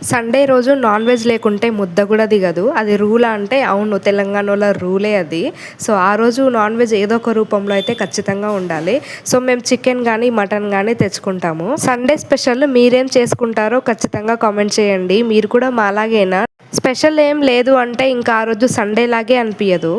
Sunday రోజు non veg లేకుంటే ముద్ద కూడా దిగదు. అది రూలా అంటే అవును, తెలంగాణలో రూలే అది. సో, ఆ రోజు నాన్ వెజ్ ఏదో ఒక రూపంలో అయితే ఖచ్చితంగా ఉండాలి. సో, మేము చికెన్ గానీ, మటన్ గానీ తెచ్చుకుంటాము. సండే స్పెషల్ మీరేం చేసుకుంటారో ఖచ్చితంగా కామెంట్ చేయండి. మీరు కూడా మాలాగేనా? స్పెషల్ ఏం లేదు అంటే ఇంకా ఆ రోజు సండే లాగే అనిపియదు.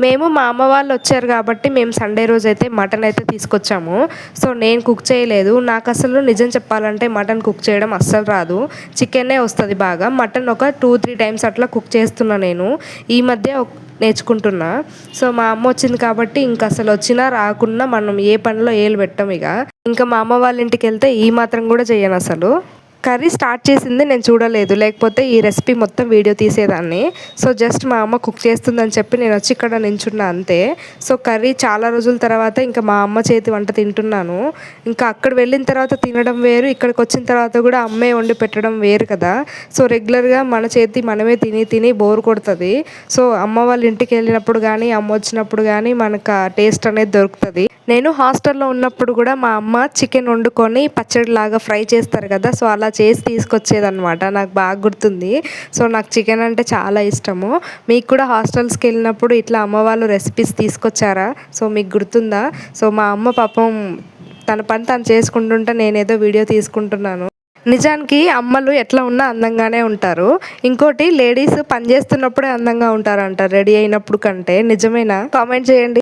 మేము మా అమ్మ వాళ్ళు వచ్చారు కాబట్టి మేము సండే రోజైతే మటన్ అయితే తీసుకొచ్చాము. సో, నేను కుక్ చేయలేదు. నాకసలు నిజం చెప్పాలంటే మటన్ కుక్ చేయడం అస్సలు రాదు. చికెనే వస్తది బాగా. మటన్ ఒక 2, 3 టైమ్స్ అట్లా కుక్ చేస్తున్నా నేను. ఈ మధ్య నేర్చుకుంటున్నా. సో, మా అమ్మ వచ్చింది కాబట్టి ఇంకసలు వచ్చినా రాకున్నా మనం ఏ పనిలో ఏలు పెట్టం ఇగ. ఇంకా మా అమ్మ వాళ్ళ ఇంటికెళ్తే ఈ మాత్రం కూడా చెయ్యనసలు. కర్రీ స్టార్ట్ చేసింది నేను చూడలేదు. లేకపోతే ఈ రెసిపీ మొత్తం వీడియో తీసేదాన్ని. సో, జస్ట్ మా అమ్మ కుక్ చేస్తుందని చెప్పి నేనొచ్చి ఇక్కడ నించున్నా అంతే. సో, కర్రీ చాలా రోజుల తర్వాత ఇంకా మా అమ్మ చేతి వంట తింటున్నాను. ఇంకా అక్కడ వెళ్ళిన తర్వాత తినడం వేరు, ఇక్కడికొచ్చిన తర్వాత కూడా అమ్మే వండి పెట్టడం వేరు కదా! సో, రెగ్యులర్‌గా మన చేతి మనమే తిని తిని బోర్ కొడతది. సో, అమ్మ వాళ్ళ ఇంటికెళ్ళినప్పుడు గానీ, అమ్మొచ్చినప్పుడు గానీ మనకు ఆ టేస్ట్ అనేది దొరుకుతది. నేను హాస్టల్‌లో ఉన్నప్పుడు కూడా మా అమ్మ చికెన్ వండుకొని పచ్చడిలాగా ఫ్రై చేస్తారు కదా! సో, అలా చేసి తీసుకొచ్చేదనమాట. నాకు బాగా గుర్తుంది. సో, నాకు చికెన్ అంటే చాలా ఇష్టము. మీకు కూడా హాస్టల్స్‌కెళ్ళినప్పుడు ఇట్లా అమ్మ వాళ్ళు రెసిపీస్ తీసుకొచ్చారా? సో, మీకు గుర్తుందా? సో, మా అమ్మ పాపం తన పని తను చేసుకుంటుంటే నేనేదో వీడియో తీసుకుంటున్నాను. నిజానికి అమ్మలు ఎట్లా ఉన్నా అందంగానే ఉంటారు. ఇంకోటి లేడీస్ పని చేస్తున్నప్పుడే అందంగా ఉంటారంట రెడీ అయినప్పుడు కంటే. నిజమేనా? కామెంట్ చేయండి.